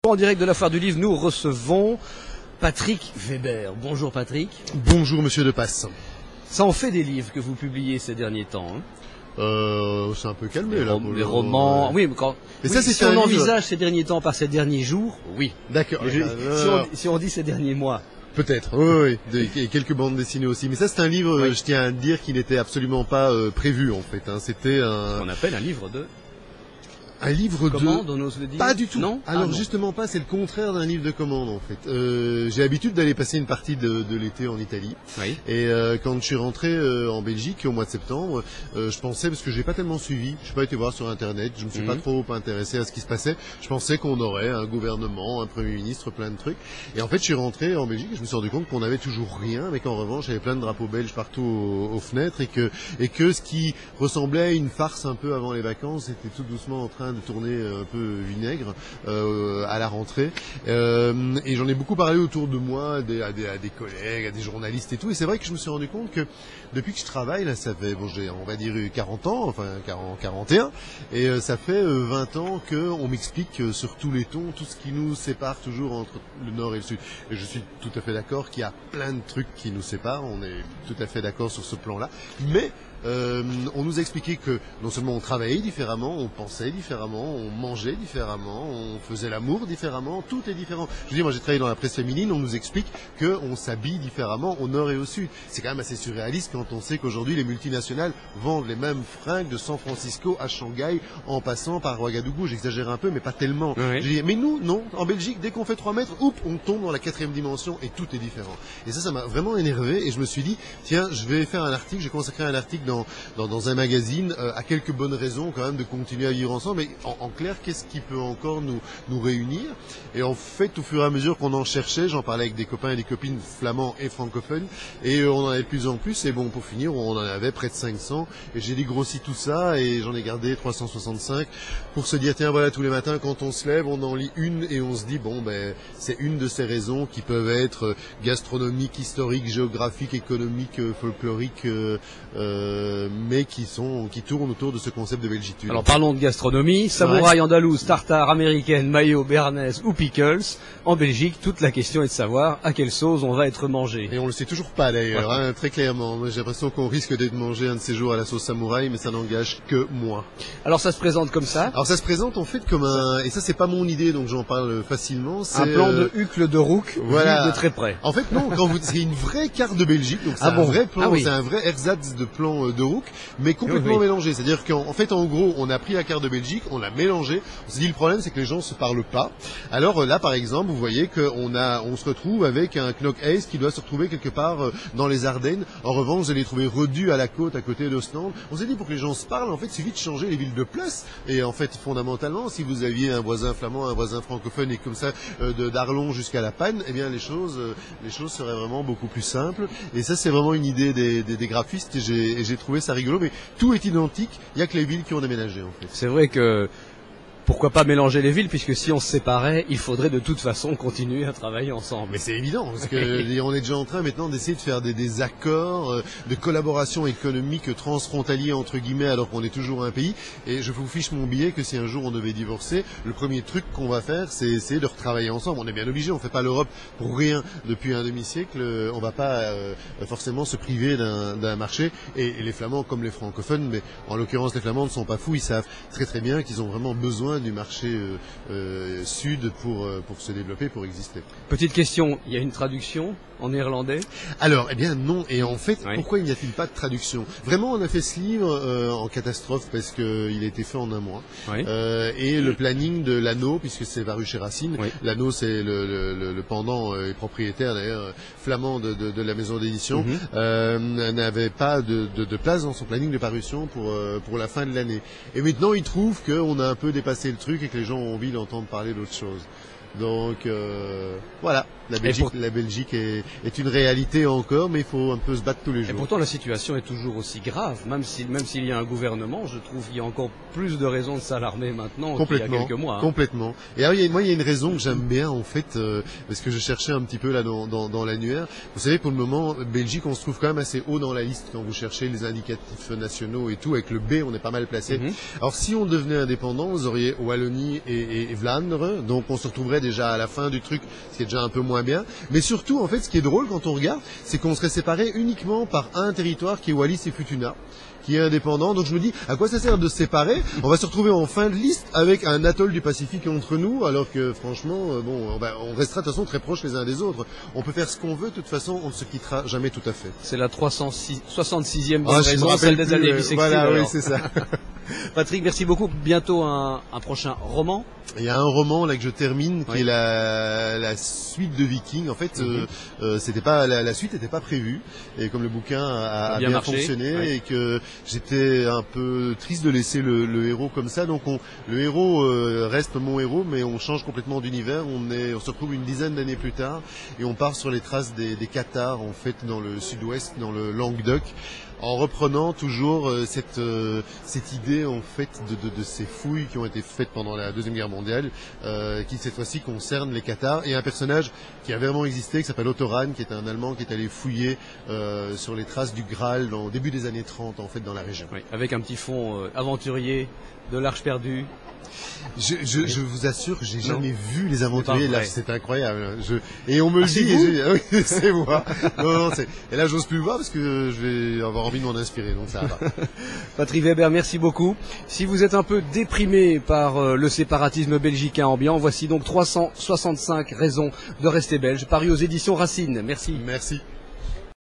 En direct de la Foire du Livre, nous recevons Patrick Weber. Bonjour Patrick. Bonjour Monsieur Depasse. Ça en fait des livres que vous publiez ces derniers temps. C'est un peu calmé là. Les romans. Oui, mais si on envisage ces derniers temps par ces derniers jours, oui. D'accord. Si on dit ces derniers mois. Peut-être, oui. Et quelques bandes dessinées aussi. Mais ça, c'est un livre, je tiens à dire, qui n'était absolument pas prévu en fait. C'était ce qu'on appelle un livre de... Un livre commande, on ose le dire. Pas du tout. Non. Alors justement pas, c'est le contraire d'un livre de commande en fait. J'ai l'habitude d'aller passer une partie de l'été en Italie. Oui. Et quand je suis rentré en Belgique au mois de septembre, je pensais, parce que j'ai pas tellement suivi, je n'ai pas été voir sur internet, je me suis pas trop intéressé à ce qui se passait. Je pensais qu'on aurait un gouvernement, un premier ministre, plein de trucs. Et en fait, je suis rentré en Belgique et je me suis rendu compte qu'on avait toujours rien, mais qu'en revanche, il y avait plein de drapeaux belges partout aux fenêtres et que ce qui ressemblait à une farce un peu avant les vacances était tout doucement en train de tourner un peu vinaigre à la rentrée. Et j'en ai beaucoup parlé autour de moi, à des collègues, à des journalistes et tout. Et c'est vrai que je me suis rendu compte que depuis que je travaille, là, ça fait, j'ai, on va dire 40 ans, enfin 41, et ça fait 20 ans qu'on m'explique sur tous les tons tout ce qui nous sépare toujours entre le Nord et le Sud. Et je suis tout à fait d'accord qu'il y a plein de trucs qui nous séparent, on est tout à fait d'accord sur ce plan-là, mais on nous a expliqué que non seulement on travaillait différemment, on pensait différemment, on mangeait différemment, on faisait l'amour différemment, tout est différent. Je veux dire, moi j'ai travaillé dans la presse féminine, on nous explique qu'on s'habille différemment au nord et au sud. C'est quand même assez surréaliste quand on sait qu'aujourd'hui les multinationales vendent les mêmes fringues de San Francisco à Shanghai en passant par Ouagadougou. J'exagère un peu, mais pas tellement. Oui. Je dis, mais nous, non. En Belgique, dès qu'on fait 3 mètres, on tombe dans la 4e dimension et tout est différent. Et ça m'a vraiment énervé et je me suis dit, tiens, je vais faire un article, j'ai consacré un article dans un magazine à quelques bonnes raisons quand même de continuer à vivre ensemble. Mais en clair, qu'est-ce qui peut encore nous réunir? Et en fait, au fur et à mesure qu'on en cherchait, j'en parlais avec des copains et des copines flamands et francophones, et on en avait de plus en plus. Et bon, pour finir, on en avait près de 500. Et j'ai dégrossi tout ça et j'en ai gardé 365 pour se dire, tiens, voilà, tous les matins quand on se lève, on en lit une et on se dit, bon, ben, c'est une de ces raisons qui peuvent être gastronomiques, historiques, géographiques, économiques, folkloriques, mais qui tournent autour de ce concept de belgitude. Alors parlons de gastronomie, samouraï andalouse, tartare américaine, mayo, béarnaise ou pickles. En Belgique, toute la question est de savoir à quelle sauce on va être mangé. Et on le sait toujours pas d'ailleurs, très clairement. Moi, j'ai l'impression qu'on risque d'être mangé un de ces jours à la sauce samouraï, mais ça n'engage que moi. Alors ça se présente comme ça? Alors ça se présente en fait comme et ça c'est pas mon idée, donc j'en parle facilement. C'est un plan de Hucle de Rook, voilà, vu de très près. En fait non, c'est une vraie carte de Belgique, donc c'est un vrai plan, c'est un vrai ersatz de plan de Rook, mais complètement mélangé. C'est-à-dire qu'en fait, en gros, on a pris la carte de Belgique, on l'a mélangé. On s'est dit le problème, c'est que les gens se parlent pas. Alors là, par exemple, vous voyez on se retrouve avec un Knock Ace qui doit se retrouver quelque part dans les Ardennes. En revanche, vous allez trouver Redu à la côte, à côté d'Ostende. On s'est dit pour que les gens se parlent, en fait, il suffit de changer les villes de place. Et en fait, fondamentalement, si vous aviez un voisin flamand, un voisin francophone et comme ça, d'Arlon jusqu'à La Panne, eh bien les choses seraient vraiment beaucoup plus simples. Et ça, c'est vraiment une idée des graphistes et j'ai trouvé ça rigolo. Mais tout est identique, il n'y a que les villes qui ont déménagé en fait. C'est vrai que pourquoi pas mélanger les villes, puisque si on se séparait, il faudrait de toute façon continuer à travailler ensemble. Mais c'est évident, parce que on est déjà en train maintenant d'essayer de faire des accords de collaboration économique transfrontaliers entre guillemets, alors qu'on est toujours un pays. Et je vous fiche mon billet que si un jour on devait divorcer, le premier truc qu'on va faire, c'est essayer de retravailler ensemble. On est bien obligé, on fait pas l'Europe pour rien depuis un demi-siècle. On va pas forcément se priver d'un marché. Et les Flamands comme les francophones, mais en l'occurrence les Flamands ne sont pas fous, ils savent très très bien qu'ils ont vraiment besoin du marché sud pour se développer, pour exister. Petite question, il y a une traduction en néerlandais? Alors, eh bien non, et en fait, pourquoi il n'y a-t-il pas de traduction? Vraiment, on a fait ce livre en catastrophe parce qu'il a été fait en un mois. Et le planning de l'Anneau, puisque c'est paru chez Racine, l'Anneau c'est le pendant et propriétaire d'ailleurs flamand de la maison d'édition, n'avait pas de place dans son planning de parution pour la fin de l'année. Et maintenant, il trouve qu'on a un peu dépassé le truc et que les gens ont envie d'entendre parler d'autre chose. Donc voilà, la Belgique est une réalité encore, mais il faut un peu se battre tous les jours. Et pourtant la situation est toujours aussi grave, même s'il y a un gouvernement, je trouve qu'il y a encore plus de raisons de s'alarmer maintenant qu'il y a quelques mois. Complètement. Et alors, il y a une raison que j'aime bien en fait, parce que je cherchais un petit peu là dans l'annuaire. Vous savez, pour le moment, Belgique, on se trouve quand même assez haut dans la liste quand vous cherchez les indicatifs nationaux et tout. Avec le B, on est pas mal placé. Alors si on devenait indépendant, vous auriez Wallonie et Vlaandre, donc on se retrouverait déjà à la fin du truc, ce qui est déjà un peu moins bien. Mais surtout, en fait, ce qui est drôle quand on regarde, c'est qu'on serait séparés uniquement par un territoire qui est Wallis et Futuna, qui est indépendant. Donc je me dis, à quoi ça sert de se séparer? On va se retrouver en fin de liste avec un atoll du Pacifique entre nous, alors que franchement, on restera de toute façon très proches les uns des autres. On peut faire ce qu'on veut, de toute façon, on ne se quittera jamais tout à fait. C'est la 66e raison, celle des années bissextiles. Voilà, oui, c'est ça. Patrick, merci beaucoup. Bientôt un prochain roman. Il y a un roman là que je termine qui est la suite de Viking. En fait, c'était pas la suite n'était pas prévue, et comme le bouquin a bien fonctionné et que j'étais un peu triste de laisser le héros comme ça, donc le héros reste mon héros, mais on change complètement d'univers. On se retrouve une dizaine d'années plus tard et on part sur les traces des Cathares, en fait, dans le sud-ouest, dans le Languedoc, en reprenant toujours cette idée, en fait, de ces fouilles qui ont été faites pendant la Deuxième Guerre mondiale, qui cette fois-ci concernent les Cathares, et un personnage qui a vraiment existé, qui s'appelle Otto Rahn, qui est un Allemand qui est allé fouiller sur les traces du Graal au début des années 30, en fait, dans la région. Oui, avec un petit fond aventurier de l'Arche perdue. Je vous assure que j'ai jamais vu les aventuriers là, c'est incroyable. Et on me le dit, oui, c'est moi. Non, et là j'ose plus le voir parce que je vais avoir envie de m'en inspirer, donc ça va. Patrick Weber, merci beaucoup. Si vous êtes un peu déprimé par le séparatisme belgicain ambiant, voici donc 365 raisons de rester belge, paru aux éditions Racine. Merci. Merci.